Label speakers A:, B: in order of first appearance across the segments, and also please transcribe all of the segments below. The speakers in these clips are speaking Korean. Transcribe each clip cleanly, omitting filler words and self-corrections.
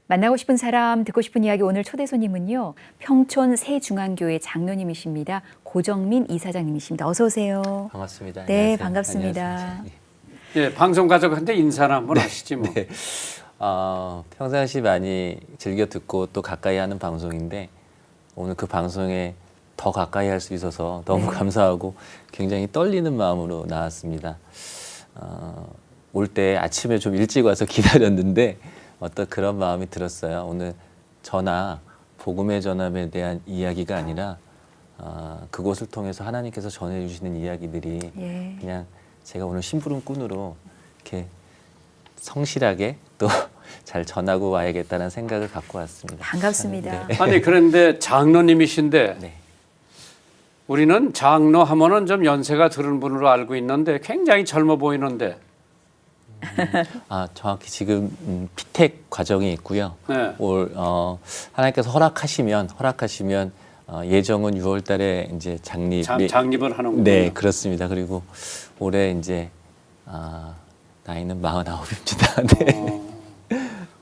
A: 만나고 싶은 사람, 듣고 싶은 이야기 오늘 초대 손님은요. 평촌 새중앙교회 장로님이십니다. 고정민 이사장님이십니다. 어서 오세요.
B: 반갑습니다.
A: 네,
B: 안녕하세요.
A: 반갑습니다.
B: 안녕하세요.
C: 예, 방송 가족한테 인사를 한번 하시지 뭐.
B: 네. 평상시 많이 즐겨 듣고 또 가까이 하는 방송인데 오늘 그 방송에 더 가까이 할 수 있어서 너무 감사하고 굉장히 떨리는 마음으로 나왔습니다. 올 때 아침에 좀 일찍 와서 기다렸는데 어떤 그런 마음이 들었어요. 오늘 전화, 복음의 전함에 대한 이야기가 아니라 그곳을 통해서 하나님께서 전해주시는 이야기들이 그냥 제가 오늘 심부름꾼으로 이렇게 성실하게 또 잘 전하고 와야겠다는 생각을 갖고 왔습니다.
A: 반갑습니다.
B: 네.
C: 아니 그런데 장로님이신데
B: 네.
C: 우리는 장로 하면은 좀 연세가 들은 분으로 알고 있는데 굉장히 젊어 보이는데.
B: 정확히 지금 피택 과정이 있고요.
C: 네.
B: 올 하나님께서 허락하시면 예정은 6월달에 이제
C: 장립을 하는군요.
B: 네, 그렇습니다. 그리고 올해 이제 나이는 49입니다. 네.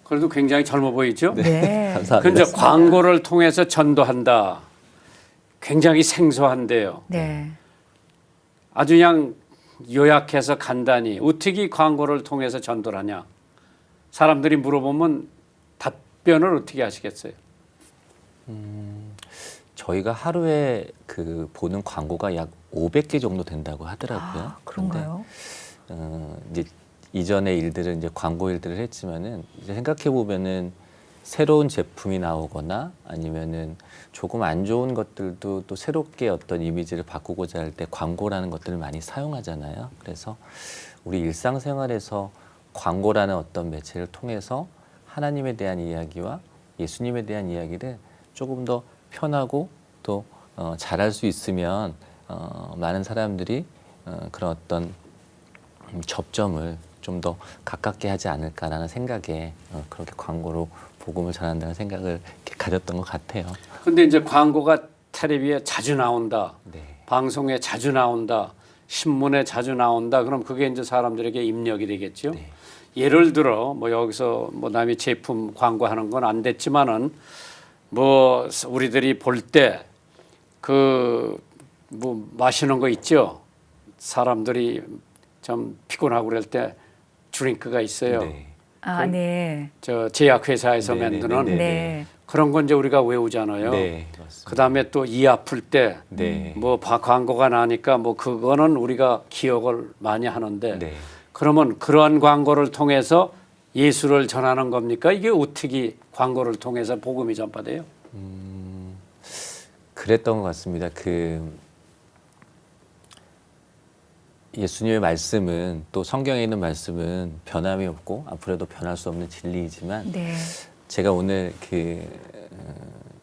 C: 그래도 굉장히 젊어 보이죠?
A: 네.
B: 감사합니다.
C: 근데 광고를 통해서 전도한다. 굉장히 생소한데요.
A: 네.
C: 아주 그냥 요약해서 간단히 어떻게 광고를 통해서 전도를 하냐. 사람들이 물어보면 답변을 어떻게 하시겠어요?
B: 저희가 하루에 보는 광고가 약 500개 정도 된다고 하더라고요.
A: 그런가요?
B: 이제 이전의 일들은 이제 광고 일들을 했지만은 이제 생각해 보면은 새로운 제품이 나오거나 아니면은 조금 안 좋은 것들도 또 새롭게 어떤 이미지를 바꾸고자 할 때 광고라는 것들을 많이 사용하잖아요. 그래서 우리 일상생활에서 광고라는 어떤 매체를 통해서 하나님에 대한 이야기와 예수님에 대한 이야기를 조금 더 편하고 또 잘할 수 있으면 많은 사람들이 그런 어떤 접점을 좀 더 가깝게 하지 않을까라는 생각에 그렇게 광고로 복음을 전한다는 생각을 이렇게 가졌던 것 같아요.
C: 근데 이제 광고가 텔레비에 자주 나온다.
B: 네.
C: 방송에 자주 나온다. 신문에 자주 나온다. 그럼 그게 이제 사람들에게 입력이 되겠죠.
B: 네.
C: 예를 들어 뭐 여기서 뭐 남의 제품 광고하는 건 안 됐지만은 뭐 우리들이 볼 때 뭐 마시는 거 있죠. 사람들이 좀 피곤하고 그럴 때 드링크가 있어요.
B: 네.
A: 네.
C: 저 제약회사에서
B: 네,
C: 만드는
B: 네,
A: 네.
C: 그런 건 이제 우리가 외우잖아요.
B: 네, 맞습니다.
C: 그다음에 또 이 아플 때
B: 네.
C: 뭐 광고가 나니까 뭐 그거는 우리가 기억을 많이 하는데
B: 네.
C: 그러면 그러한 광고를 통해서 예수를 전하는 겁니까? 이게 어떻게 광고를 통해서 복음이 전파돼요?
B: 그랬던 것 같습니다. 예수님의 말씀은 또 성경에 있는 말씀은 변함이 없고 앞으로도 변할 수 없는 진리이지만
A: 네.
B: 제가 오늘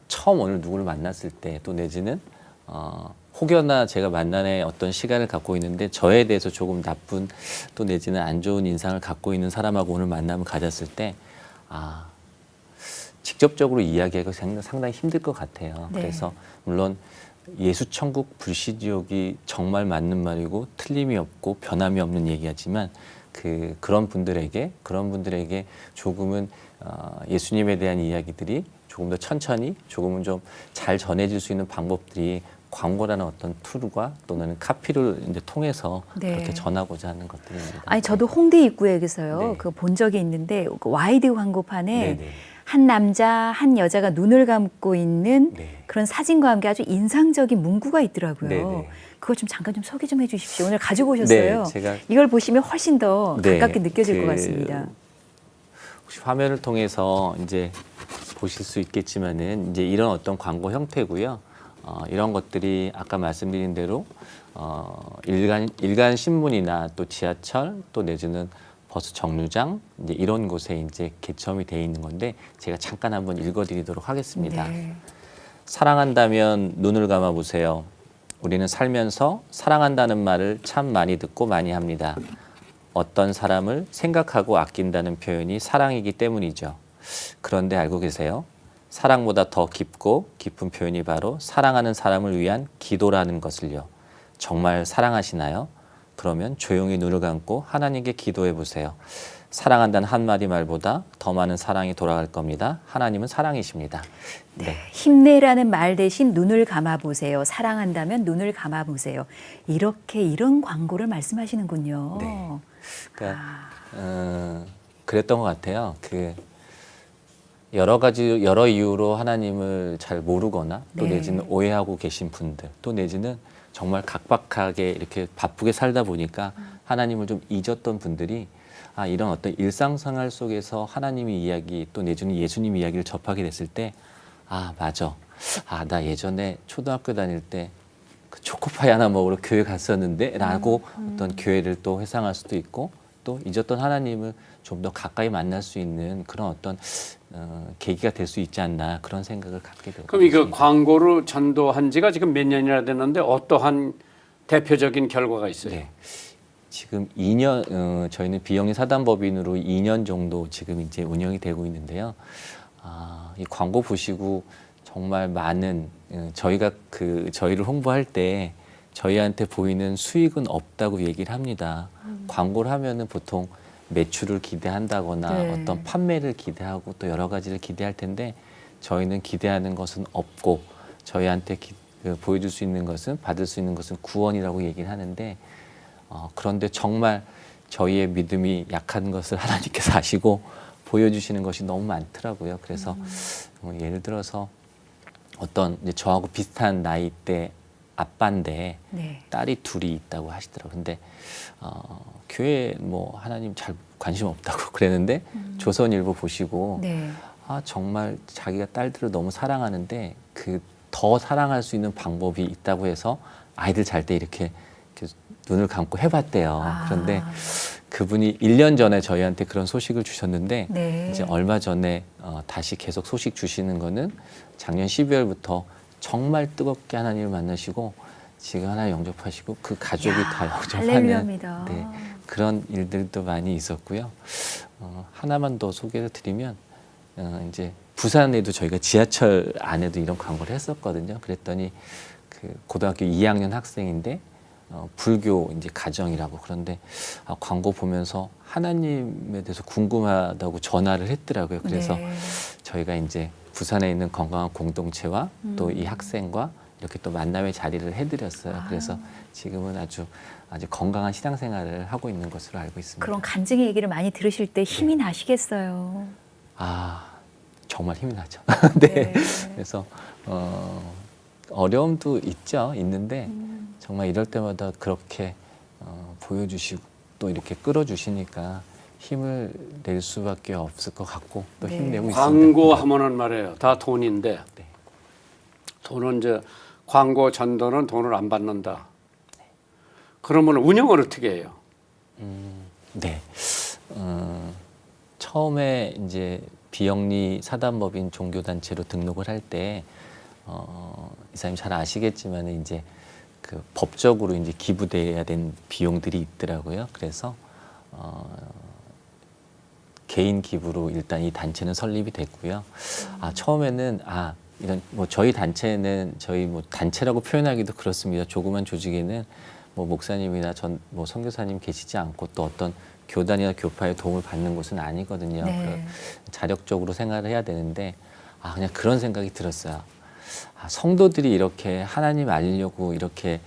B: 처음 오늘 누구를 만났을 때 또 내지는 혹여나 제가 만남의 어떤 시간을 갖고 있는데 저에 대해서 조금 나쁜 또 내지는 안 좋은 인상을 갖고 있는 사람하고 오늘 만남을 가졌을 때 직접적으로 이야기하기가 상당히 힘들 것 같아요.
A: 네.
B: 그래서 물론 예수 천국 불시 지옥이 정말 맞는 말이고 틀림이 없고 변함이 없는 얘기하지만 그런 분들에게 조금은 예수님에 대한 이야기들이 조금 더 천천히 조금은 좀 잘 전해질 수 있는 방법들이 광고라는 어떤 툴과 또는 카피를 이제 통해서
A: 네.
B: 그렇게 전하고자 하는 것들입니다.
A: 아니 저도 홍대 입구역에서요.
B: 네.
A: 그거 본 적이 있는데 그 와이드 광고판에
B: 네네.
A: 한 남자, 한 여자가 눈을 감고 있는
B: 네.
A: 그런 사진과 함께 아주 인상적인 문구가 있더라고요.
B: 네네.
A: 그거 좀 잠깐 좀 소개 좀 해주십시오. 오늘 가지고 오셨어요.
B: 네, 제가
A: 이걸 보시면 훨씬 더
B: 네,
A: 가깝게 느껴질 것 같습니다.
B: 혹시 화면을 통해서 이제 보실 수 있겠지만은 이제 이런 어떤 광고 형태고요. 이런 것들이 아까 말씀드린 대로 일간 신문이나 또 지하철 또 내지는 버스 정류장 이제 이런 곳에 이제 개첨이 돼 있는 건데 제가 잠깐 한번 읽어드리도록 하겠습니다.
A: 네.
B: 사랑한다면 눈을 감아 보세요. 우리는 살면서 사랑한다는 말을 참 많이 듣고 많이 합니다. 어떤 사람을 생각하고 아낀다는 표현이 사랑이기 때문이죠. 그런데 알고 계세요? 사랑보다 더 깊고 깊은 표현이 바로 사랑하는 사람을 위한 기도라는 것을요. 정말 사랑하시나요? 그러면 조용히 눈을 감고 하나님께 기도해 보세요. 사랑한다는 한마디 말보다 더 많은 사랑이 돌아갈 겁니다. 하나님은 사랑이십니다. 네.
A: 힘내라는 말 대신 눈을 감아보세요. 사랑한다면 눈을 감아보세요. 이렇게 이런 광고를 말씀하시는군요.
B: 네. 그러니까 그랬던 것 같아요. 그 여러 이유로 하나님을 잘 모르거나 또
A: 네.
B: 내지는 오해하고 계신 분들, 또 내지는 정말 각박하게 이렇게 바쁘게 살다 보니까 하나님을 좀 잊었던 분들이 이런 어떤 일상생활 속에서 하나님의 이야기 또 내지는 예수님 이야기를 접하게 됐을 때 맞아. 나 예전에 초등학교 다닐 때 그 초코파이 하나 먹으러 교회 갔었는데 라고 어떤 교회를 또 회상할 수도 있고 또 잊었던 하나님을 좀 더 가까이 만날 수 있는 그런 어떤 계기가 될 수 있지 않나 그런 생각을 갖게 되고
C: 그럼 이거 광고를 전도한 지가 지금 몇 년이나 됐는데 어떠한 대표적인 결과가 있어요?
B: 네. 지금 2년 저희는 비영리 사단법인으로 2년 정도 지금 이제 운영이 되고 있는데요. 이 광고 보시고 정말 많은 저희가 저희를 홍보할 때 저희한테 보이는 수익은 없다고 얘기를 합니다. 광고를 하면은 보통 매출을 기대한다거나
A: 네.
B: 어떤 판매를 기대하고 또 여러 가지를 기대할 텐데 저희는 기대하는 것은 없고 저희한테 보여줄 수 있는 것은 받을 수 있는 것은 구원이라고 얘기를 하는데 그런데 정말 저희의 믿음이 약한 것을 하나님께서 아시고 보여주시는 것이 너무 많더라고요. 그래서 예를 들어서 어떤 이제 저하고 비슷한 나이대 아빠인데
A: 네.
B: 딸이 둘이 있다고 하시더라고요. 근데 교회 하나님 잘 관심 없다고 그랬는데 조선일보 보시고
A: 네.
B: 정말 자기가 딸들을 너무 사랑하는데 더 사랑할 수 있는 방법이 있다고 해서 아이들 잘 때 이렇게 눈을 감고 해봤대요. 그런데 그분이 1년 전에 저희한테 그런 소식을 주셨는데
A: 네.
B: 이제 얼마 전에 다시 계속 소식 주시는 거는 작년 12월부터 정말 뜨겁게 하나님을 만나시고 지금 하나 영접하시고 그 가족이 다 영접하는
A: 할렐루야입니다.
B: 네, 그런 일들도 많이 있었고요. 하나만 더 소개를 드리면 이제 부산에도 저희가 지하철 안에도 이런 광고를 했었거든요. 그랬더니 그 고등학교 2학년 학생인데 불교 이제 가정이라고 그런데 광고 보면서 하나님에 대해서 궁금하다고 전화를 했더라고요. 그래서
A: 네.
B: 저희가 이제 부산에 있는 건강한 공동체와 또 이 학생과 이렇게 또 만남의 자리를 해드렸어요. 그래서 지금은 아주 건강한 신앙생활을 하고 있는 것으로 알고 있습니다.
A: 그런 간증의 얘기를 많이 들으실 때 힘이 나시겠어요.
B: 정말 힘이 나죠. 네.
A: 네.
B: 그래서 어려움도 있는데 정말 이럴 때마다 그렇게 보여주시고 또 이렇게 끌어주시니까 힘을 낼 수밖에 없을 것 같고 또
A: 네.
B: 힘내고 있습니다.
C: 광고하면은 말이에요. 다 돈인데
B: 네.
C: 돈은 이제 광고 전도는 돈을 안 받는다. 그러면 운영을 어떻게 해요?
B: 네. 처음에 이제 비영리 사단법인 종교단체로 등록을 할 때 이사님 잘 아시겠지만 이제 그 법적으로 이제 기부돼야 된 비용들이 있더라고요. 그래서 개인 기부로 일단 이 단체는 설립이 됐고요. 처음에는 이런 저희 단체는 저희 단체라고 표현하기도 그렇습니다. 조그만 조직에는 목사님이나 선교사님 계시지 않고 또 어떤 교단이나 교파의 도움을 받는 곳은 아니거든요.
A: 네.
B: 자력적으로 생활을 해야 되는데 그냥 그런 생각이 들었어요. 성도들이 이렇게 하나님 알리려고 이렇게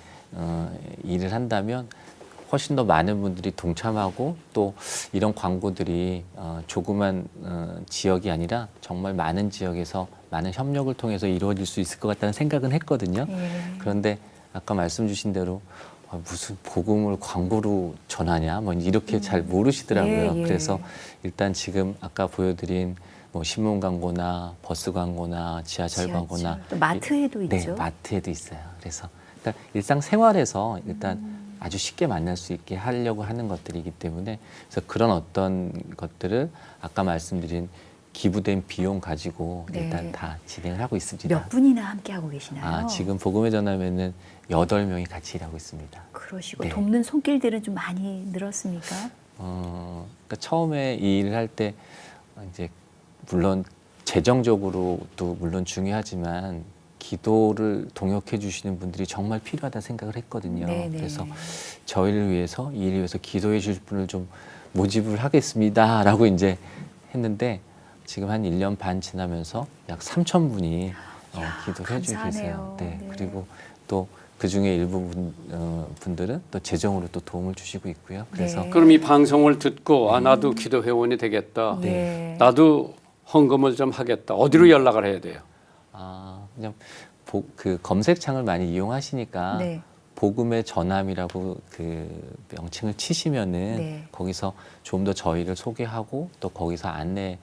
B: 일을 한다면 훨씬 더 많은 분들이 동참하고 또 이런 광고들이 조그만 지역이 아니라 정말 많은 지역에서 많은 협력을 통해서 이루어질 수 있을 것 같다는 생각은 했거든요. 그런데 아까 말씀 주신 대로 무슨 복음을 광고로 전하냐 이렇게 잘 모르시더라고요.
A: 예.
B: 그래서 일단 지금 아까 보여드린 신문 광고나 버스 광고나 지하철 광고나
A: 또 마트에도 있죠.
B: 네, 마트에도 있어요. 그래서 일단 일상생활에서 일단 아주 쉽게 만날 수 있게 하려고 하는 것들이기 때문에 그래서 그런 어떤 것들을 아까 말씀드린 기부된 비용 가지고
A: 네.
B: 일단 다 진행을 하고 있습니다.
A: 몇 분이나 함께 하고 계시나요?
B: 지금 복음의 전하면은 8명이 같이 일하고 있습니다.
A: 그러시고
B: 네.
A: 돕는 손길들은 좀 많이 늘었습니까?
B: 그러니까 처음에 이 일을 할 때 이제 물론 재정적으로도 물론 중요하지만 기도를 동역해 주시는 분들이 정말 필요하다 생각을 했거든요.
A: 네네.
B: 그래서 저희를 위해서 이 일을 위해서 기도해 주실 분을 좀 모집을 하겠습니다라고 이제 했는데 지금 한 1년 반 지나면서 약 3,000분이 기도를 해주고 계세요.
A: 감사하네요.
B: 네.
A: 네.
B: 그리고 또 그 중에 일부 분들은 또 재정으로 또 도움을 주시고 있고요. 그래서
A: 네.
C: 그럼 이 방송을 듣고 나도 기도 회원이 되겠다.
A: 예.
C: 나도 헌금을 좀 하겠다. 어디로 연락을 해야 돼요?
B: 그냥 그 검색창을 많이 이용하시니까
A: 네.
B: 복음의 전함이라고 그 명칭을 치시면은
A: 네.
B: 거기서 좀 더 저희를 소개하고 또 거기서 안내를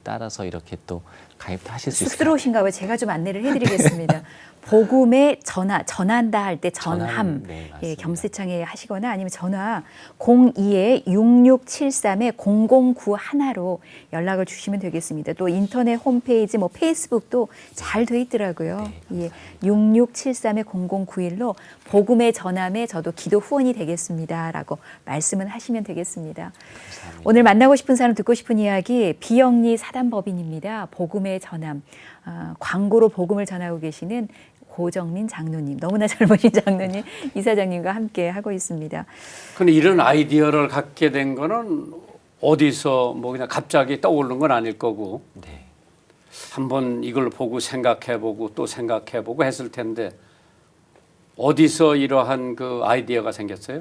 B: 따라서 이렇게 또 가입도 하실 수 있어요.
A: 쑥스러우신가 봐요. 제가 좀 안내를 해드리겠습니다. 복음의 전한다 할 때 전함,
B: 네, 맞습니다.
A: 예, 겸세창에 하시거나 아니면 전화 02-6673-0091로 연락을 주시면 되겠습니다. 또 인터넷 홈페이지, 뭐 페이스북도 잘 돼 있더라고요.
B: 네,
A: 예, 6673-0091로 복음의 전함에 저도 기도 후원이 되겠습니다라고 말씀은 하시면 되겠습니다.
B: 감사합니다.
A: 오늘 만나고 싶은 사람, 듣고 싶은 이야기, 비영리 사단법인입니다. 복음의 전함, 광고로 복음을 전하고 계시는 고정민 장로님, 너무나 젊으신 장로님, 이사장님과 함께 하고 있습니다.
C: 근데 이런 아이디어를 갖게 된 거는 어디서 뭐 그냥 갑자기 떠오르는 건 아닐 거고
B: 네.
C: 한번 이걸 보고 생각해보고 또 생각해보고 했을 텐데 어디서 이러한 그 아이디어가 생겼어요?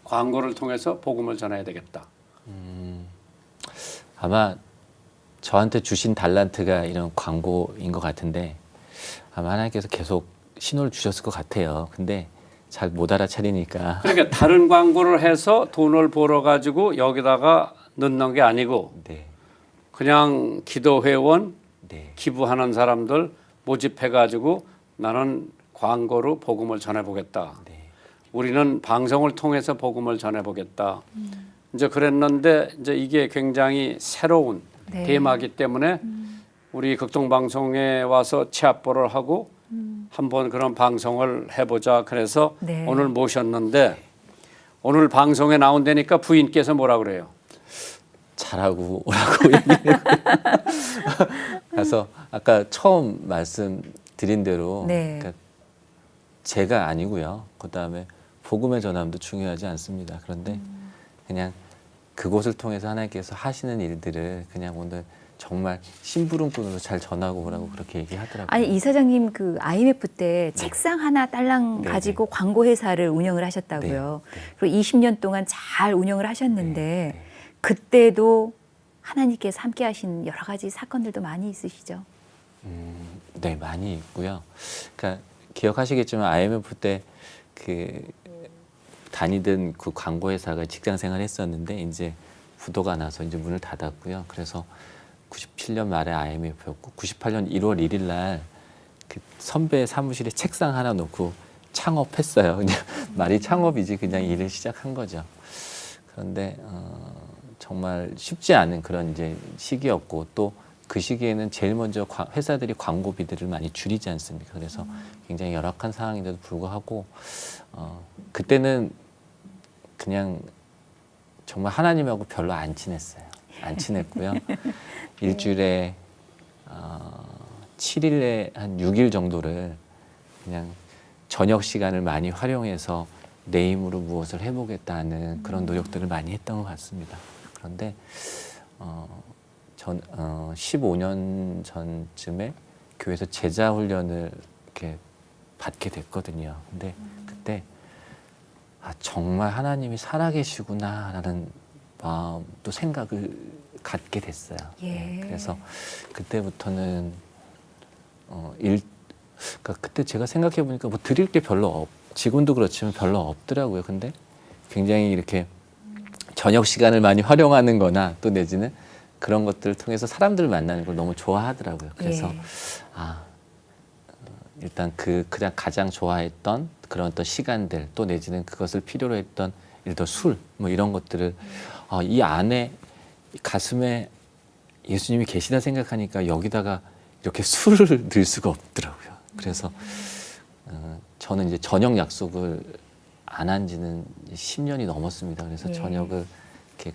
C: 광고를 통해서 복음을 전해야 되겠다.
B: 아마 저한테 주신 달란트가 이런 광고인 것 같은데 아마 하나님께서 계속 신호를 주셨을 것 같아요. 근데 잘 못 알아차리니까.
C: 그러니까 다른 광고를 해서 돈을 벌어 가지고 여기다가 넣는 게 아니고
B: 네,
C: 그냥 기도 회원
B: 네,
C: 기부하는 사람들 모집해 가지고 나는 광고로 복음을 전해 보겠다.
B: 네.
C: 우리는 방송을 통해서 복음을 전해 보겠다. 이제 그랬는데 이제 이게 굉장히 새로운
A: 네.
C: 테마이기 때문에 우리 극동 방송에 와서 취합보를 하고 한번 그런 방송을 해보자. 그래서
A: 네.
C: 오늘 모셨는데 오늘 방송에 나온다니까 부인께서 뭐라 그래요?
B: 잘하고 오라고 얘기해요. 그래서 아까 처음 말씀드린 대로
A: 네.
B: 그러니까 제가 아니고요. 그다음에 복음의 전함도 중요하지 않습니다. 그런데 그냥 그곳을 통해서 하나님께서 하시는 일들을 그냥 오늘 정말 심부름꾼으로 잘 전하고 오라고 그렇게 얘기하더라고요.
A: 아니, 이사장님 그 IMF 때 책상 하나 딸랑
B: 네,
A: 가지고 광고 회사를 운영을 하셨다고요.
B: 네, 네.
A: 그리고 20년 동안 잘 운영을 하셨는데
B: 네.
A: 그때도 하나님께서 함께 하신 여러 가지 사건들도 많이 있으시죠?
B: 네, 많이 있고요. 그러니까 기억하시겠지만 IMF 때 그 다니던 그 광고 회사가 직장 생활을 했었는데 이제 부도가 나서 이제 문을 닫았고요. 그래서 97년 말에 IMF였고 98년 1월 1일 날 그 선배 사무실에 책상 하나 놓고 창업했어요. 그냥 말이 창업이지 그냥 일을 시작한 거죠. 그런데 정말 쉽지 않은 그런 이제 시기였고 또 그 시기에는 제일 먼저 회사들이 광고비들을 많이 줄이지 않습니까? 그래서 굉장히 열악한 상황인데도 불구하고 그때는 그냥 정말 하나님하고 별로 안 친했어요. 안 친했고요. 일주일에 7일에 한 6일 정도를 그냥 저녁 시간을 많이 활용해서 내 힘으로 무엇을 해보겠다는 그런 노력들을 많이 했던 것 같습니다. 그런데 전 15년 전쯤에 교회에서 제자 훈련을 이렇게 받게 됐거든요. 근데 그때 정말 하나님이 살아계시구나라는 마음 또 생각을 갖게 됐어요.
A: 예.
B: 네, 그래서 그때부터는 그러니까 그때 제가 생각해 보니까 뭐 드릴 게 별로 지금도 그렇지만 별로 없더라고요. 근데 굉장히 이렇게 저녁 시간을 많이 활용하는 거나 또 내지는 그런 것들을 통해서 사람들을 만나는 걸 너무 좋아하더라고요. 그래서
A: 예.
B: 일단 그냥 가장 좋아했던 그런 어떤 시간들 또 내지는 그것을 필요로 했던 예를 들어 술 뭐 이런 것들을 이 안에 가슴에 예수님이 계시다 생각하니까 여기다가 이렇게 술을 넣을 수가 없더라고요. 그래서 저는 이제 저녁 약속을 안 한 지는 10년이 넘었습니다. 그래서
A: 예.
B: 저녁을 이렇게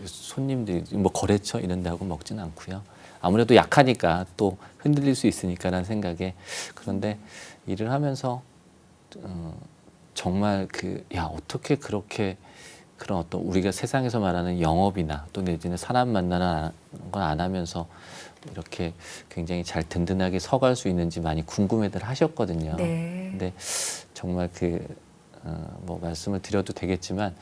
B: 손님들이 뭐 거래처 이런 데 하고 먹지는 않고요. 아무래도 약하니까 또 흔들릴 수 있으니까라는 생각에 그런데 일을 하면서 정말 어떻게 그렇게 그런 어떤 우리가 세상에서 말하는 영업이나 또 내지는 사람 만나는 건 안 하면서 이렇게 굉장히 잘 든든하게 서갈 수 있는지 많이 궁금해들 하셨거든요.
A: 네.
B: 근데 정말 뭐 말씀을 드려도 되겠지만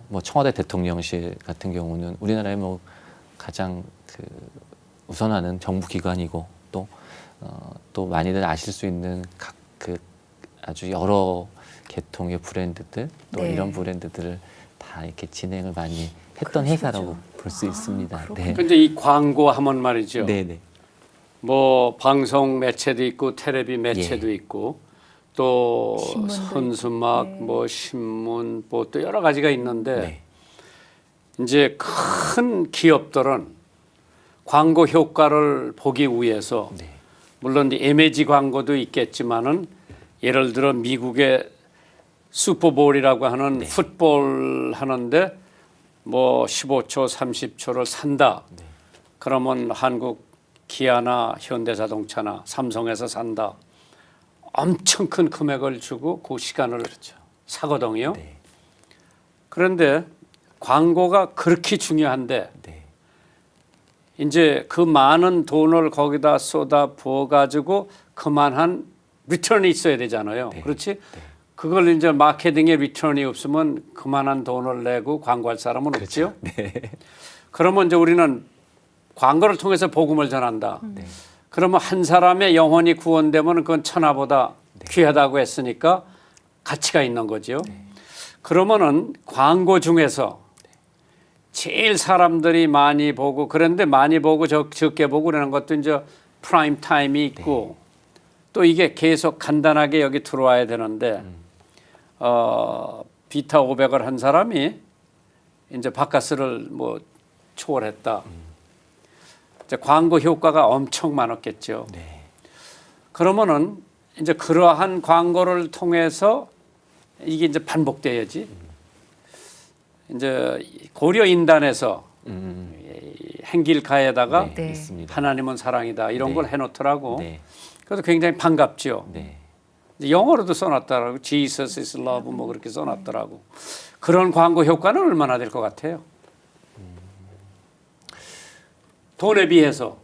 B: 뭐 청와대 대통령실 같은 경우는 우리나라의 뭐 가장 우선하는 정부 기관이고 또 많이들 아실 수 있는 아주 여러 계통의 브랜드들 또
A: 네.
B: 이런 브랜드들을 다 이렇게 진행을 많이 했던
A: 그러시죠.
B: 회사라고 볼 수 있습니다. 네.
C: 근데 이 광고 하면 말이죠.
B: 네네.
C: 뭐 방송 매체도 있고 텔레비 매체도
B: 예.
C: 있고 또
A: 신문도
C: 현수막
A: 있고, 네.
C: 뭐 신문 뭐 또 여러 가지가 있는데
B: 네.
C: 이제 큰 기업들은 광고 효과를 보기 위해서
B: 네.
C: 물론 이미지 광고도 있겠지만은 예를 들어 미국의 슈퍼볼이라고 하는
B: 네.
C: 풋볼 하는데 뭐 15초, 30초를 산다.
B: 네.
C: 그러면 한국 기아나 현대자동차나 삼성에서 산다. 엄청 큰 금액을 주고 그 시간을
B: 그렇죠.
C: 사거든요.
B: 네.
C: 그런데 광고가 그렇게 중요한데
B: 네.
C: 이제 그 많은 돈을 거기다 쏟아 부어 가지고 그만한 리턴이 있어야 되잖아요.
B: 네.
C: 그렇지?
B: 네.
C: 그걸 이제 마케팅에 리턴이 없으면 그만한 돈을 내고 광고할 사람은 없죠.
B: 네.
C: 그러면 이제 우리는 광고를 통해서 복음을 전한다.
B: 네.
C: 그러면 한 사람의 영혼이 구원되면 그건 천하보다 귀하다고 했으니까 가치가 있는 거죠. 그러면은 광고 중에서 제일 사람들이 많이 보고 그런데 많이 보고 적게 보고 그러는 것도 이제 프라임 타임이 있고 또 이게 계속 간단하게 여기 들어와야 되는데 비타 500을 한 사람이 이제 바카스를 뭐 초월했다. 이제 광고 효과가 엄청 많았겠죠.
B: 네.
C: 그러면은 이제 그러한 광고를 통해서 이게 이제 반복돼야지. 이제 고려 인단에서 행길가에다가
B: 네.
A: 네.
B: 있습니다.
C: 하나님은 사랑이다 이런
B: 네.
C: 걸 해놓더라고.
B: 네.
C: 그래서 굉장히 반갑죠.
B: 네.
C: 이제 영어로도 써놨더라고. Jesus is love 뭐 그렇게 써놨더라고. 그런 광고 효과는 얼마나 될 것 같아요? 돈에 비해서.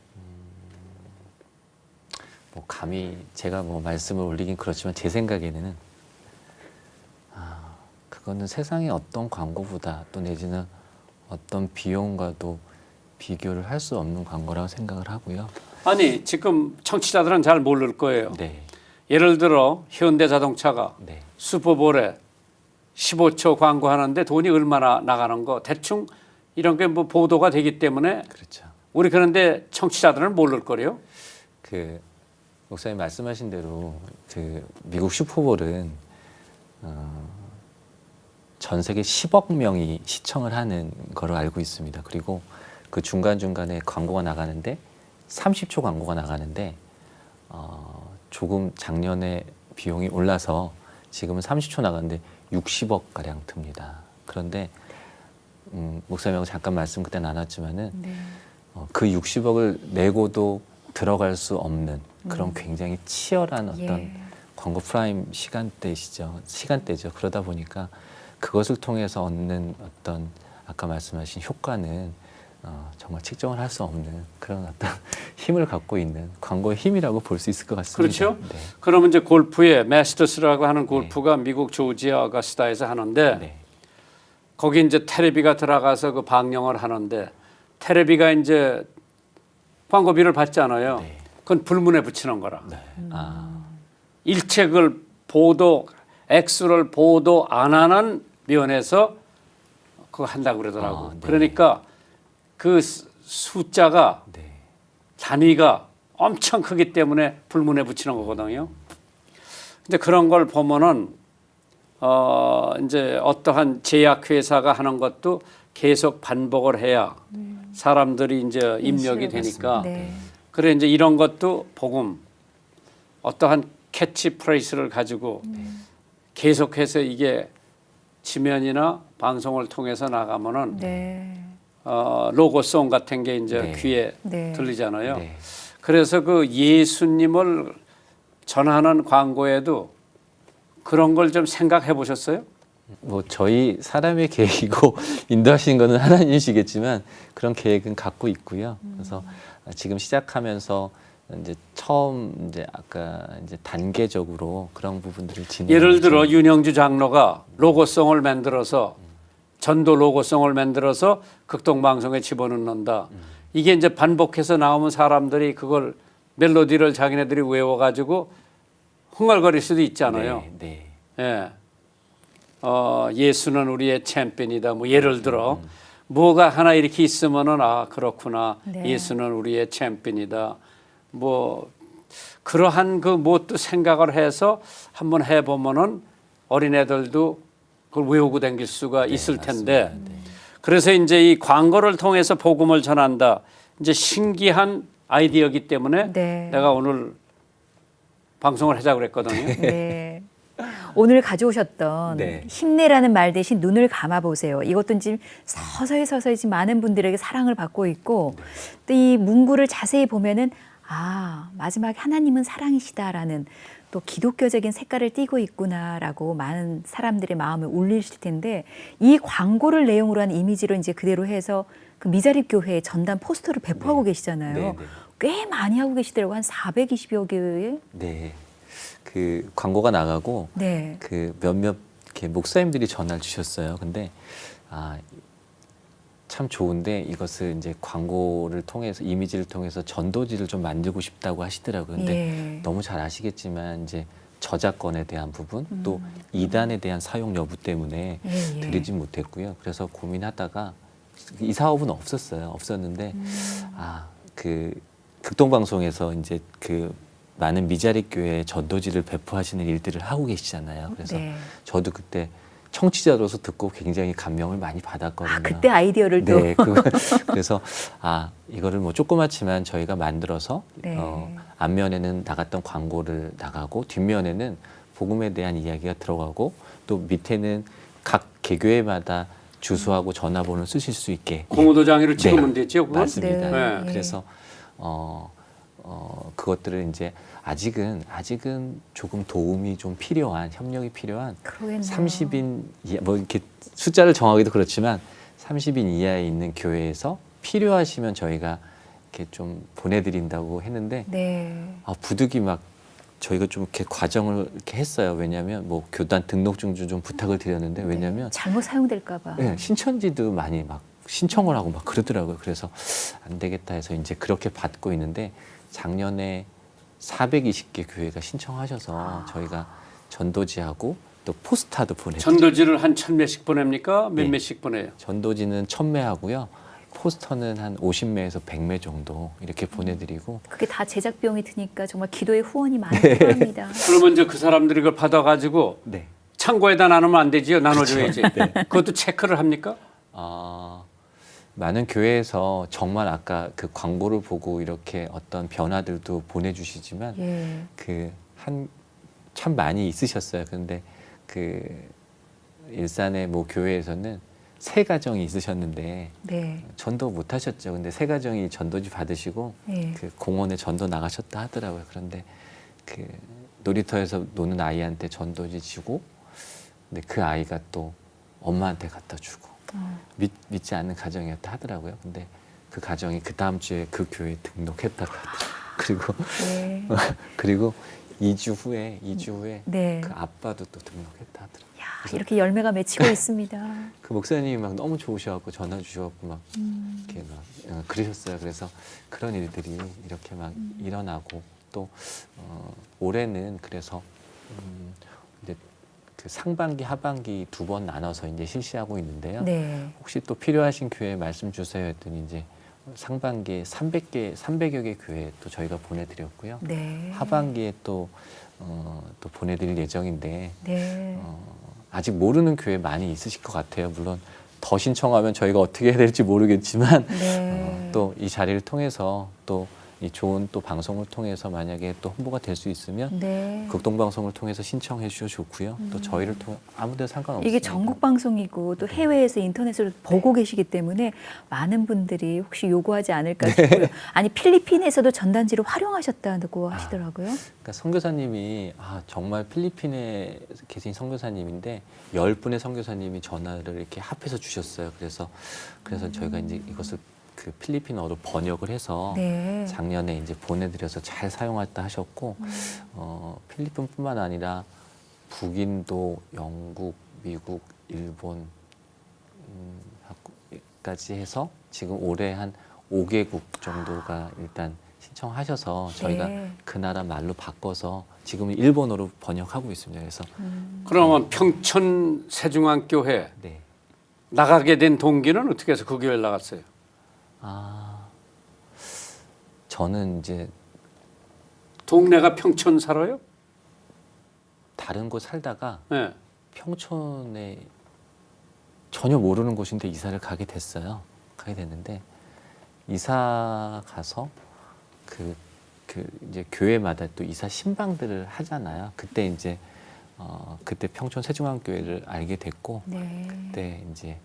B: 뭐 감히 제가 뭐 말씀을 올리긴 그렇지만 제 생각에는 그거는 세상의 어떤 광고보다 또 내지는 어떤 비용과도 비교를 할 수 없는 광고라고 생각을 하고요.
C: 아니 지금 청취자들은 잘 모를 거예요.
B: 네.
C: 예를 들어 현대자동차가
B: 네.
C: 슈퍼볼에 15초 광고하는데 돈이 얼마나 나가는 거 대충 이런 게 뭐 보도가 되기 때문에
B: 그렇죠.
C: 우리 그런데 청취자들은 모를 거래요.
B: 목사님 말씀하신 대로 미국 슈퍼볼은 전 세계 10억 명이 시청을 하는 거로 알고 있습니다. 그리고 그 중간중간에 광고가 나가는데 30초 광고가 나가는데 조금 작년에 비용이 올라서 지금은 30초 나가는데 60억 가량 듭니다. 그런데 목사님하고 잠깐 말씀 그때 나눴지만은
A: 네.
B: 그 60억을 내고도 들어갈 수 없는 그런 굉장히 치열한 어떤
A: 예.
B: 광고 프라임 시간대죠. 그러다 보니까 그것을 통해서 얻는 어떤 아까 말씀하신 효과는 정말 측정을 할 수 없는 그런 어떤 힘을 갖고 있는 광고의 힘이라고 볼 수 있을 것 같습니다.
C: 그렇죠.
B: 네.
C: 그러면 이제 골프에 마스터스라고 하는 골프가 미국 조지아 어거스타에서 하는데
B: 네.
C: 거기 이제 테레비가 들어가서 그 방영을 하는데 테레비가 이제 광고비를 받잖아요.
B: 네.
C: 그건 불문에 붙이는 거라.
B: 네.
C: 일책을 액수를 보도 안 하는 면에서 그거 한다고 그러더라고.
B: 네.
C: 그러니까 그 숫자가
B: 네.
C: 단위가 엄청 크기 때문에 불문에 붙이는 거거든요. 근데 그런 걸 보면은 이제 어떠한 제약회사가 하는 것도 계속 반복을 해야 사람들이 이제 입력이 되니까.
A: 네.
C: 그래 이제 이런 것도 복음 어떠한 캐치프레이스를 가지고 계속해서 이게 지면이나 방송을 통해서 나가면은
A: 네.
C: 로고송 같은 게 이제
B: 네.
C: 귀에
A: 네.
C: 들리잖아요.
B: 네.
C: 그래서 그 예수님을 전하는 광고에도 그런 걸 좀 생각해 보셨어요?
B: 뭐 저희 사람의 계획이고 인도하시는 거는 하나님이시겠지만 그런 계획은 갖고 있고요. 그래서 지금 시작하면서 이제 처음 이제 아까 이제 단계적으로 그런 부분들을 진행.
C: 예를 들어 윤영주 장로가 로고송을 만들어서 전도 로고송을 만들어서 극동방송에 집어넣는다. 이게 이제 반복해서 나오면 사람들이 그걸 멜로디를 자기네들이 외워가지고 흥얼거릴 수도 있잖아요.
B: 네.
C: 예. 예수는 우리의 챔피언이다. 뭐 예를 들어 뭐가 하나 이렇게 있으면은 아 그렇구나.
A: 네.
C: 예수는 우리의 챔피언이다. 뭐 그러한 그 뭐 또 생각을 해서 한번 해보면은 어린애들도 그걸 외우고 다닐 수가 있을 텐데.
B: 맞습니다. 네.
C: 그래서 이제 이 광고를 통해서 복음을 전한다. 이제 신기한 아이디어이기 때문에
A: 네.
C: 내가 오늘 방송을 하자고 그랬거든요.
A: 네. 오늘 가져오셨던
B: 네.
A: 힘내라는 말 대신 눈을 감아보세요. 이것도 지금 서서히 지금 많은 분들에게 사랑을 받고 있고 또 이 문구를 자세히 보면은 아 마지막에 하나님은 사랑이시다라는 또 기독교적인 색깔을 띠고 있구나라고 많은 사람들의 마음을 울리실 텐데 이 광고를 내용으로 한 이미지로 이제 그대로 해서 그 미자립 교회 전단 포스터를 배포하고 계시잖아요.
B: 네.
A: 꽤 많이 하고 계시더라고요. 한 420여 개의.
B: 네. 그 광고가 나가고
A: 네.
B: 그 몇몇 이렇게 목사님들이 전화를 주셨어요. 근데 참 좋은데 이것을 이제 광고를 통해서 이미지를 통해서 전도지를 좀 만들고 싶다고 하시더라고요. 근데
A: 예.
B: 너무 잘 아시겠지만 이제 저작권에 대한 부분 또 이단에 대한 사용 여부 때문에
A: 예.
B: 드리지 못했고요. 그래서 고민하다가 이 사업은 없었는데 그 극동방송에서 이제 그 많은 미자립 교회 전도지를 배포하시는 일들을 하고 계시잖아요. 그래서
A: 네.
B: 저도 그때 청취자로서 듣고 굉장히 감명을 많이 받았거든요.
A: 아, 그때 아이디어를 또.
B: 네, 그래서 이거를 뭐 조그맣지만 저희가 만들어서
A: 네.
B: 앞면에는 나갔던 광고를 나가고 뒷면에는 복음에 대한 이야기가 들어가고 또 밑에는 각 개교회마다 주소하고 전화번호를 쓰실 수 있게
C: 공호도장으로 찍으면 됐죠. 그건?
B: 맞습니다.
A: 네.
B: 그래서 그것들을 이제 아직은 조금 도움이 좀 필요한 협력이 필요한
A: 그러겠네요.
B: 30인 이하, 뭐 이렇게 숫자를 정하기도 그렇지만 30인 이하에 있는 교회에서 필요하시면 저희가 이렇게 좀 보내드린다고 했는데
A: 네.
B: 부득이 막 저희가 좀 이렇게 과정을 이렇게 했어요. 왜냐하면 뭐 교단 등록증 좀 부탁을 드렸는데 왜냐하면
A: 잘못 사용될까봐.
B: 네, 신천지도 많이 막 신청을 하고 막 그러더라고요. 그래서 안 되겠다 해서 이제 그렇게 받고 있는데 작년에 420개 교회가 신청하셔서 저희가 전도지하고 또 포스타도 보내드려요.
C: 전도지를 한 1000매씩 보냅니까? 몇
B: 네.
C: 매씩 보내요?
B: 전도지는 1000매하고요. 포스터는 한 50매에서 100매 정도 이렇게 보내드리고
A: 그게 다 제작 비용이 드니까 정말 기도의 후원이 많이 필요합니다.
C: 그러면 이제 그 사람들이 그걸 받아가지고
B: 네.
C: 창고에다 나누면 안 되지요. 나눠줘야지. 그것도 체크를 합니까?
B: 많은 교회에서 정말 아까 그 광고를 보고 이렇게 어떤 변화들도 보내주시지만
A: 예.
B: 참 많이 있으셨어요. 그런데 그 일산의 뭐 교회에서는 3가정이 있으셨는데
A: 네.
B: 전도 못 하셨죠. 근데 3가정이 전도지 받으시고
A: 예.
B: 그 공원에 전도 나가셨다 하더라고요. 그런데 그 놀이터에서 노는 아이한테 전도지 주고 근데 그 아이가 또 엄마한테 갖다 주고 믿지 않는 가정이었다 하더라고요. 근데 그 가정이 그 다음 주에 그 교회에 등록했다고 하더라고요.
A: 네.
B: 그리고 2주 후에
A: 네.
B: 그 아빠도 또 등록했다 하더라고요.
A: 야, 이렇게 열매가 맺히고 있습니다.
B: 그 목사님이 막 너무 좋으셔갖고 전화 주셔갖고 막 이렇게 막 그러셨어요. 그래서 그런 일들이 이렇게 막 일어나고 또 올해는 그래서 이제 그 상반기 하반기 2번 나눠서 이제 실시하고 있는데요.
A: 네.
B: 혹시 또 필요하신 교회 말씀 주세요 했더니 이제 상반기에 300여 개 교회 또 저희가 보내드렸고요.
A: 네.
B: 하반기에 또 보내드릴 예정인데
A: 네.
B: 아직 모르는 교회 많이 있으실 것 같아요. 물론 더 신청하면 저희가 어떻게 해야 될지 모르겠지만
A: 네.
B: 또 이 자리를 통해서 또 이 좋은 또 방송을 통해서 만약에 또 홍보가 될 수 있으면
A: 네.
B: 극동방송을 통해서 신청해 주셔도 좋고요. 또 저희를 통해 아무데나 상관없습니다.
A: 이게 전국 방송이고 또 해외에서 인터넷으로 보고 계시기 때문에 많은 분들이 혹시 요구하지 않을까 싶고요. 아니 필리핀에서도 전단지를 활용하셨다고 하시더라고요.
B: 그러니까 선교사님이 정말 필리핀에 계신 선교사님인데 10분의 선교사님이 전화를 이렇게 합해서 주셨어요. 그래서 저희가 이제 이것을 그 필리핀어로 번역을 해서
A: 네.
B: 작년에 이제 보내드려서 잘 사용했다 하셨고 필리핀뿐만 아니라 북인도, 영국, 미국, 일본 까지 해서 지금 올해 한 5개국 정도가 일단 신청하셔서 저희가
A: 네.
B: 그 나라 말로 바꿔서 지금 일본어로 번역하고 있습니다. 그래서
C: 그러면 평촌 세중앙교회
B: 네.
C: 나가게 된 동기는 어떻게 해서 그 교회를 나갔어요?
B: 저는 이제
C: 동네가 평촌 살아요?
B: 다른 곳 살다가
C: 네.
B: 평촌에 전혀 모르는 곳인데 이사를 가게 됐어요. 가게 됐는데 이사 가서 그 이제 교회마다 또 이사 신방들을 하잖아요. 그때 이제 그때 평촌 세중앙교회를 알게 됐고
A: 네.
B: 그때 이제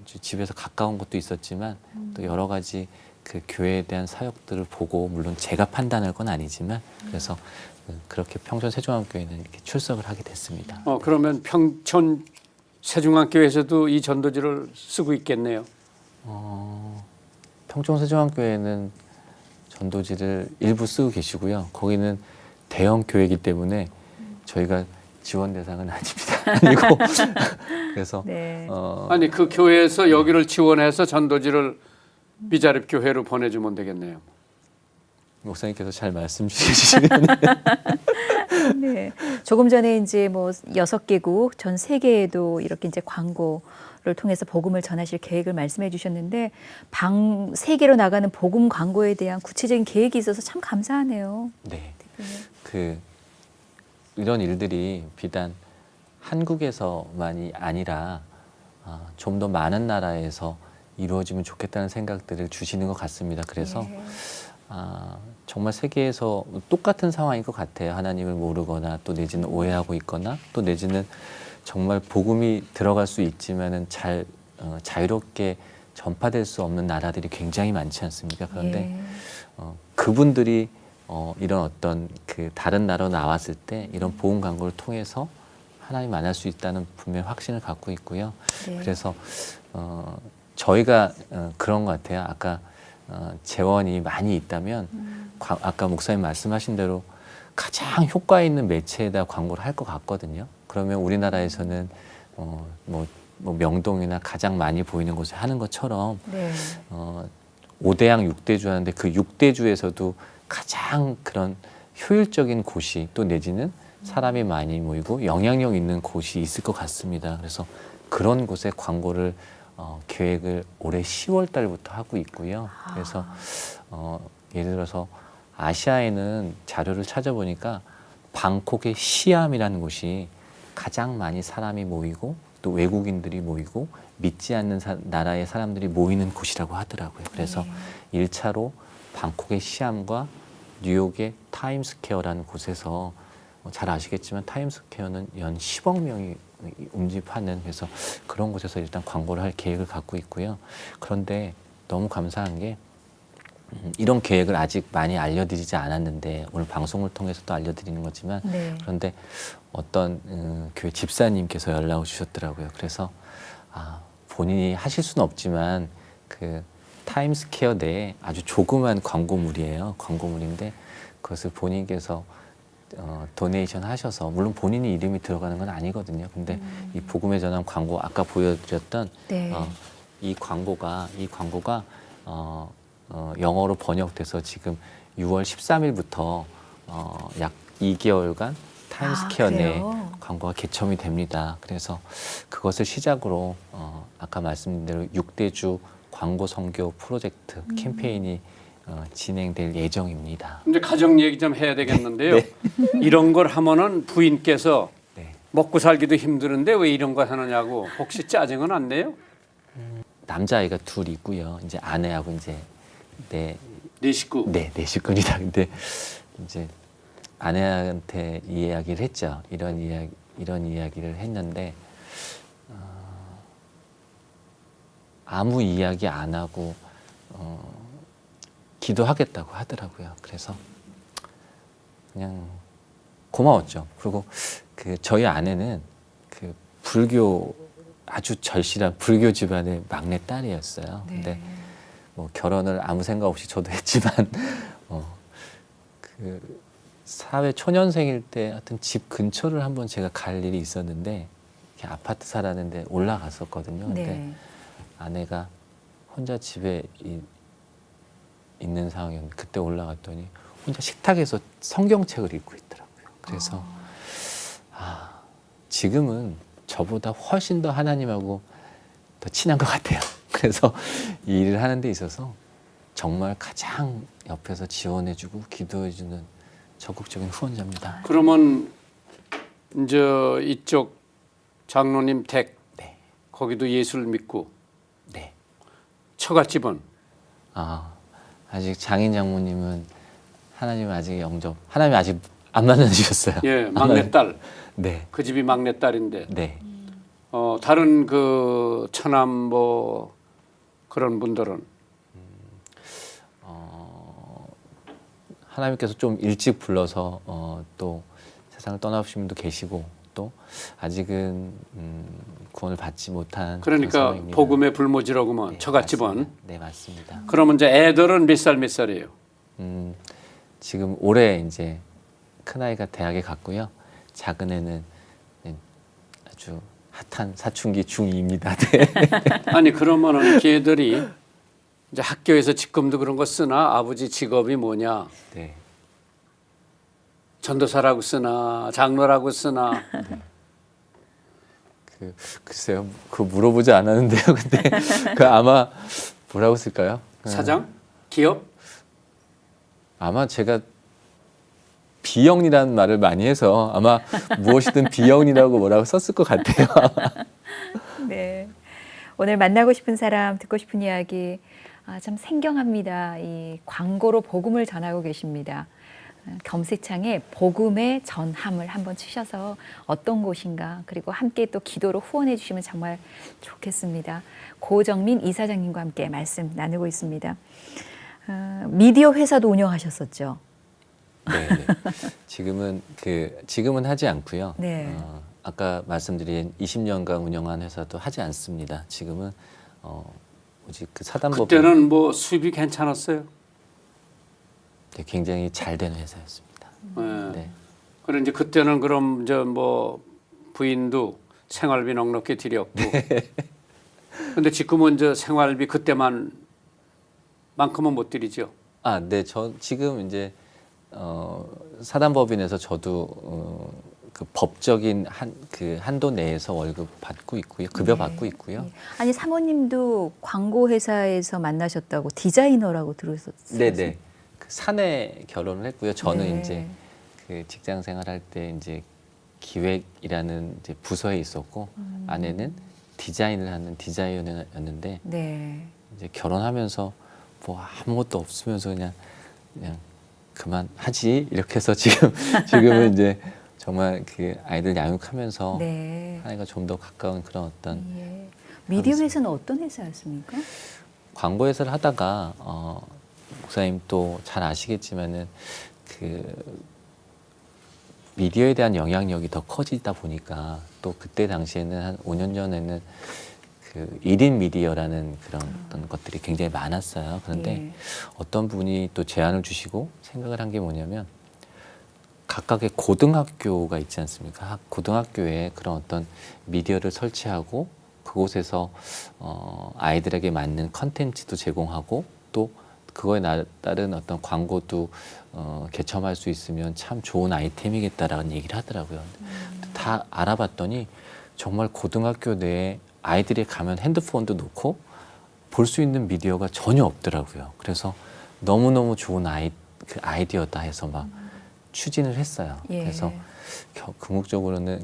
B: 아주 집에서 가까운 것도 있었지만 또 여러 가지 그 교회에 대한 사역들을 보고 물론 제가 판단할 건 아니지만 그래서 그렇게 평촌 세중앙교회는 이렇게 출석을 하게 됐습니다.
C: 그러면 평촌 세중앙교회에서도 이 전도지를 쓰고 있겠네요.
B: 평촌 세중앙교회는 전도지를 일부 쓰고 계시고요. 거기는 대형 교회이기 때문에 저희가 지원 대상은 아닙니다. 아니고 그래서
A: 네.
C: 아니 그 교회에서 여기를 지원해서 전도지를 미자립 교회로 보내주면 되겠네요.
B: 목사님께서 잘 말씀 주시면
A: 네. 조금 전에 이제 뭐 6개국 전 세계에도 이렇게 이제 광고를 통해서 복음을 전하실 계획을 말씀해 주셨는데 세계로 나가는 복음 광고에 대한 구체적인 계획이 있어서 참 감사하네요.
B: 네. 이런 일들이 비단 한국에서만이 아니라 좀 더 많은 나라에서 이루어지면 좋겠다는 생각들을 주시는 것 같습니다. 그래서
A: 네.
B: 정말 세계에서 똑같은 상황인 것 같아요. 하나님을 모르거나 또 내지는 오해하고 있거나 또 내지는 정말 복음이 들어갈 수 있지만은 자유롭게 전파될 수 없는 나라들이 굉장히 많지 않습니까? 그런데 그분들이 이런 어떤 그 다른 나라로 나왔을 때 이런 복음 광고를 통해서 하나님 만날 수 있다는 분명히 확신을 갖고 있고요.
A: 네.
B: 그래서 저희가 그런 것 같아요. 아까 재원이 많이 있다면 아까 목사님 말씀하신 대로 가장 효과 있는 매체에다 광고를 할 것 같거든요. 그러면 우리나라에서는 뭐 명동이나 가장 많이 보이는 곳에 하는 것처럼
A: 네.
B: 5대양 6대주 하는데 그 6대주에서도 가장 그런 효율적인 곳이 또 내지는 사람이 많이 모이고 영향력 있는 곳이 있을 것 같습니다. 그래서 그런 곳에 광고를 계획을 올해 10월 달부터 하고 있고요. 그래서 예를 들어서 아시아에는 자료를 찾아보니까 방콕의 시암이라는 곳이 가장 많이 사람이 모이고 또 외국인들이 모이고 믿지 않는 나라의 사람들이 모이는 곳이라고 하더라고요. 그래서 1차로 방콕의 시암과 뉴욕의 타임스퀘어라는 곳에서 잘 아시겠지만 타임스퀘어는 연 10억 명이 운집하는 그래서 그런 곳에서 일단 광고를 할 계획을 갖고 있고요. 그런데 너무 감사한 게 이런 계획을 아직 많이 알려드리지 않았는데 오늘 방송을 통해서 또 알려드리는 거지만
A: 네.
B: 그런데 어떤 교회 집사님께서 연락을 주셨더라고요. 그래서 본인이 하실 수는 없지만 그 타임스퀘어 내에 아주 조그만 광고물이에요. 광고물인데 그것을 본인께서 도네이션 하셔서 물론 본인이 이름이 들어가는 건 아니거든요. 근데 이 복음의 전환 광고 아까 보여드렸던
A: 네.
B: 이 광고가 영어로 번역돼서 지금 6월 13일부터 약 2개월간 타임스퀘어 내에
A: 그래요?
B: 광고가 개첨이 됩니다. 그래서 그것을 시작으로 아까 말씀드린 대로 6대주 광고 선교 프로젝트 캠페인이 진행될 예정입니다.
C: 이제 가정 얘기 좀 해야 되겠는데요. 이런 걸 하면은 부인께서
B: 네.
C: 먹고 살기도 힘드는데 왜 이런 거 하느냐고 혹시 짜증은 안 내요?
B: 남자아이가 둘 있고요. 이제 아내하고 이제 내
C: 네 식구.
B: 네, 네 식구입니다. 근데 이제 아내한테 이 이야기를 했죠. 이런 이야기를 했는데 아무 이야기 안 하고 기도하겠다고 하더라고요. 그래서 그냥 고마웠죠. 그리고 그 저희 아내는 그 불교 아주 절실한 불교 집안의 막내 딸이었어요.
A: 네.
B: 근데 뭐 결혼을 아무 생각 없이 저도 했지만 그 사회 초년생일 때 하여튼 집 근처를 한번 제가 갈 일이 있었는데 이렇게 아파트 살았는데 올라갔었거든요. 근데
A: 네.
B: 아내가 혼자 집에 있는 상황이었는데 그때 올라갔더니 혼자 식탁에서 성경책을 읽고 있더라고요. 그래서 지금은 저보다 훨씬 더 하나님하고 더 친한 것 같아요. 그래서 이 일을 하는 데 있어서 정말 가장 옆에서 지원해주고 기도해주는 적극적인 후원자입니다.
C: 그러면 이제 이쪽 장로님 댁
B: 네,
C: 거기도 예수를 믿고
B: 네.
C: 처갓집은
B: 아직 장인 장모님은 하나님 아직 하나님 아직 안 만나주셨어요.
C: 예, 막내딸.
B: 네,
C: 그 집이 막내딸인데
B: 네.
C: 다른 그 처남 뭐 그런 분들은
B: 하나님께서 좀 일찍 불러서 또 세상을 떠나신 분도 계시고 또 아직은 구원을 받지 못한 그런
C: 그러니까
B: 상황입니다.
C: 복음의 불모지라고만
B: 네,
C: 처갓집은.
B: 맞습니다. 네, 맞습니다.
C: 그러면 이제 애들은 몇 살이에요?
B: 지금 올해 이제 큰 아이가 대학에 갔고요. 작은 애는 아주 핫한 사춘기 중2입니다. 네.
C: 아니 그러면은 걔들이 이제 학교에서 직금도 그런 거 쓰나 아버지 직업이 뭐냐
B: 네.
C: 전도사라고 쓰나 장로라고 쓰나
B: 글쎄요, 그거 물어보지 않았는데요. 근데 그 아마 뭐라고 쓸까요?
C: 사장 기업
B: 아마 제가 비영리라는 말을 많이 해서 아마 무엇이든 비영리라고 뭐라고 썼을 것 같아요.
A: 네. 오늘 만나고 싶은 사람, 듣고 싶은 이야기 참 생경합니다. 이 광고로 복음을 전하고 계십니다. 검색창에 복음의 전함을 한번 치셔서 어떤 곳인가 그리고 함께 또 기도로 후원해 주시면 정말 좋겠습니다. 고정민 이사장님과 함께 말씀 나누고 있습니다. 미디어 회사도 운영하셨었죠.
B: 네. 지금은 하지 않고요.
A: 네.
B: 아까 말씀드린 20년간 운영한 회사도 하지 않습니다. 지금은 오직 그 사단법
C: 그때는 뭐 수입이 괜찮았어요.
B: 네, 굉장히 잘 된 회사였습니다.
C: 네.
B: 네.
C: 그래 이제 그때는 그럼 저 뭐 부인도 생활비 넉넉히 드렸고. 근데 지금은 저 생활비 그때만큼은 못 드리죠.
B: 네, 저 지금 이제 사단법인에서 저도 그 법적인 한도 내에서 월급 받고 있고요, 급여 받고 있고요.
A: 네. 아니 사모님도 광고 회사에서 만나셨다고 디자이너라고 들었었어요.
B: 네네. 그 사내 결혼을 했고요. 저는
A: 네.
B: 이제 그 직장 생활할 때 이제 기획이라는 이제 부서에 있었고 아내는 디자인을 하는 디자이너였는데
A: 네.
B: 이제 결혼하면서 뭐 아무것도 없으면서 그냥 그만하지 이렇게 해서 지금은 이제 정말 그 아이들 양육하면서
A: 네.
B: 하나님과 좀 더 가까운 그런 어떤
A: 예. 미디어 회사는 어떤 회사였습니까?
B: 광고 회사를 하다가 목사님 또 잘 아시겠지만은 그 미디어에 대한 영향력이 더 커지다 보니까 또 그때 당시에는 한 5년 전에는 그 1인 미디어라는 그런 어떤 것들이 굉장히 많았어요. 그런데
A: 예.
B: 어떤 분이 또 제안을 주시고 생각을 한 게 뭐냐면 각각의 고등학교가 있지 않습니까? 고등학교에 그런 어떤 미디어를 설치하고 그곳에서 아이들에게 맞는 컨텐츠도 제공하고 또 그거에 따른 어떤 광고도 개첨할 수 있으면 참 좋은 아이템이겠다라는 얘기를 하더라고요. 다 알아봤더니 정말 고등학교 내에 아이들이 가면 핸드폰도 놓고 볼 수 있는 미디어가 전혀 없더라고요. 그래서 너무너무 좋은 아이디어다 해서 막 추진을 했어요.
A: 예.
B: 그래서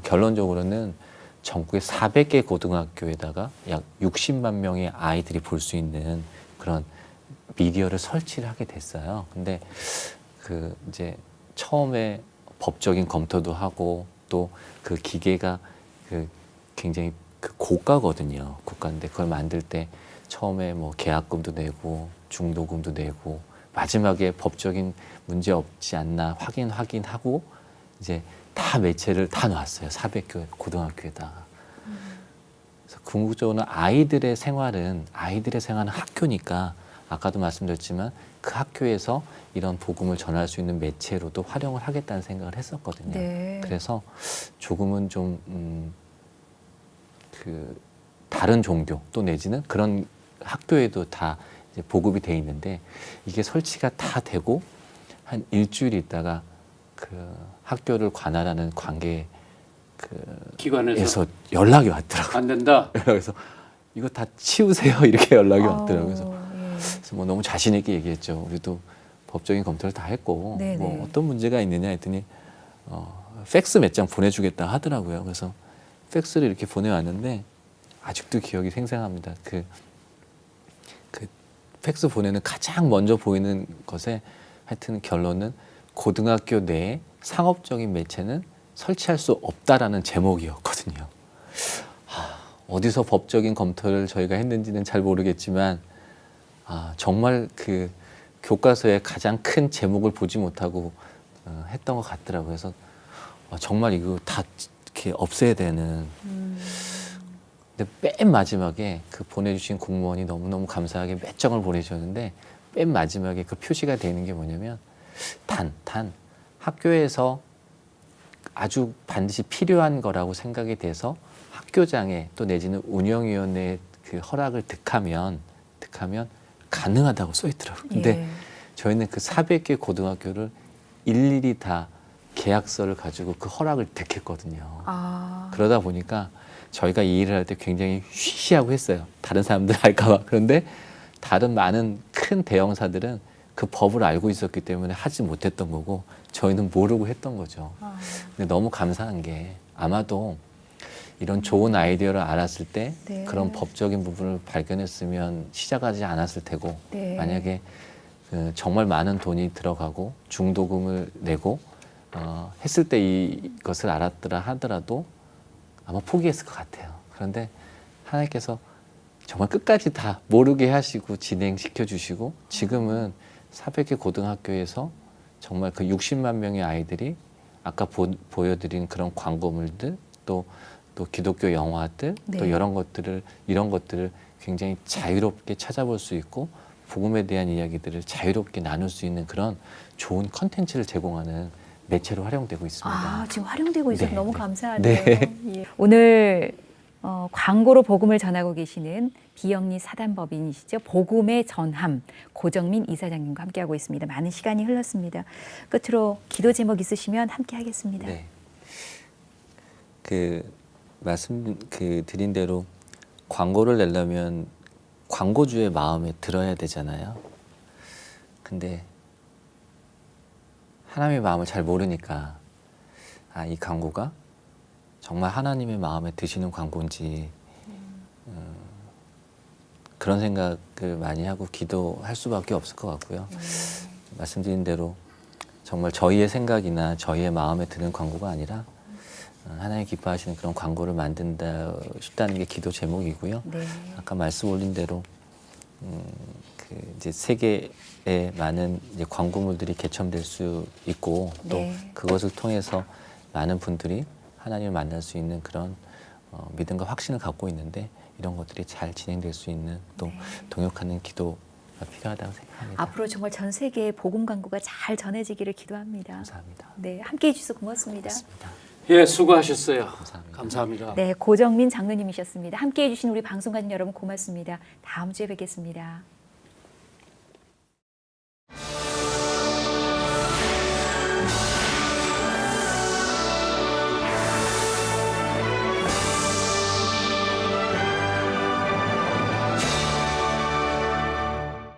B: 결론적으로는 전국의 400개 고등학교에다가 약 60만 명의 아이들이 볼 수 있는 그런 미디어를 설치를 하게 됐어요. 근데 그 이제 처음에 법적인 검토도 하고 또 그 기계가 그 굉장히 그 고가거든요. 고가인데 그걸 만들 때 처음에 뭐 계약금도 내고 중도금도 내고 마지막에 법적인 문제 없지 않나 확인하고 이제 다 매체를 다 놨어요. 400교 고등학교에다가. 그래서 궁극적으로는 아이들의 생활은 학교니까 아까도 말씀드렸지만 그 학교에서 이런 복음을 전할 수 있는 매체로도 활용을 하겠다는 생각을 했었거든요.
A: 네.
B: 그래서 조금은 좀 그 다른 종교 또 내지는 그런 학교에도 다 이제 보급이 돼 있는데 이게 설치가 다 되고 한 일주일 있다가 그 학교를 관할하는 관계
C: 기관에서
B: 그에서 연락이 왔더라고요.
C: 안 된다.
B: 그래서 이거 다 치우세요 이렇게 연락이 왔더라고요. 그래서
A: 예.
B: 뭐 너무 자신 있게 얘기했죠. 우리도 법적인 검토를 다 했고
A: 네네.
B: 뭐 어떤 문제가 있느냐 했더니 팩스 몇 장 보내주겠다 하더라고요. 그래서 팩스를 이렇게 보내왔는데 아직도 기억이 생생합니다. 그 팩스 보내는 가장 먼저 보이는 것에 하여튼 결론은 고등학교 내에 상업적인 매체는 설치할 수 없다라는 제목이었거든요. 어디서 법적인 검토를 저희가 했는지는 잘 모르겠지만 정말 그 교과서의 가장 큰 제목을 보지 못하고 했던 것 같더라고요. 그래서 정말 이거 다 이렇게 없애야 되는. 근데 맨 마지막에 그 보내주신 공무원이 너무너무 감사하게 몇 장을 보내주셨는데 맨 마지막에 그 표시가 되는 게 뭐냐면 단 학교에서 아주 반드시 필요한 거라고 생각이 돼서 학교장에 또 내지는 운영위원회의 그 허락을 득하면 가능하다고 써 있더라고요. 근데
A: 예.
B: 저희는 그 400개 고등학교를 일일이 다 계약서를 가지고 그 허락을 득했거든요. 그러다 보니까 저희가 이 일을 할 때 굉장히 쉬쉬하고 했어요. 다른 사람들 할까 봐. 그런데 다른 많은 큰 대형사들은 그 법을 알고 있었기 때문에 하지 못했던 거고 저희는 모르고 했던 거죠. 근데 너무 감사한 게 아마도 이런 좋은 아이디어를 알았을 때
A: 네.
B: 그런 법적인 부분을 발견했으면 시작하지 않았을 테고
A: 네.
B: 만약에 정말 많은 돈이 들어가고 중도금을 내고 했을 때 이것을 알았더라 하더라도 아마 포기했을 것 같아요. 그런데 하나님께서 정말 끝까지 다 모르게 하시고 진행시켜 주시고 지금은 400개 고등학교에서 정말 그 60만 명의 아이들이 아까 보여드린 그런 광고물들 또 기독교 영화들
A: 네.
B: 또 이런 것들을 굉장히 자유롭게 찾아볼 수 있고 복음에 대한 이야기들을 자유롭게 나눌 수 있는 그런 좋은 컨텐츠를 제공하는 매체로 활용되고 있습니다.
A: 지금 활용되고 있어서
B: 네,
A: 너무
B: 네.
A: 감사하네요.
B: 네.
A: 예. 오늘 광고로 복음을 전하고 계시는 비영리 사단법인이시죠. 복음의 전함 고정민 이사장님과 함께하고 있습니다. 많은 시간이 흘렀습니다. 끝으로 기도 제목 있으시면 함께하겠습니다.
B: 네. 말씀 드린 대로 광고를 내려면 광고주의 마음에 들어야 되잖아요. 근데 하나님의 마음을 잘 모르니까 이 광고가 정말 하나님의 마음에 드시는 광고인지 그런 생각을 많이 하고 기도할 수밖에 없을 것 같고요. 말씀드린 대로 정말 저희의 생각이나 저희의 마음에 드는 광고가 아니라 하나님 기뻐하시는 그런 광고를 만든다 싶다는 게 기도 제목이고요.
A: 네.
B: 아까 말씀 올린 대로 이제 세계에 많은 이제 광고물들이 개첨될 수 있고 또
A: 네.
B: 그것을 통해서 많은 분들이 하나님을 만날 수 있는 그런 믿음과 확신을 갖고 있는데 이런 것들이 잘 진행될 수 있는 또 동역하는 기도가 필요하다고 생각합니다.
A: 앞으로 정말 전 세계에 복음 광고가 잘 전해지기를 기도합니다.
B: 감사합니다.
A: 네, 함께해 주셔서 고맙습니다.
B: 고맙습니다.
C: 예, 수고하셨어요.
B: 감사합니다.
C: 감사합니다.
A: 네, 고정민 장로님이셨습니다. 함께해 주신 우리 방송가족 여러분 고맙습니다. 다음 주에 뵙겠습니다.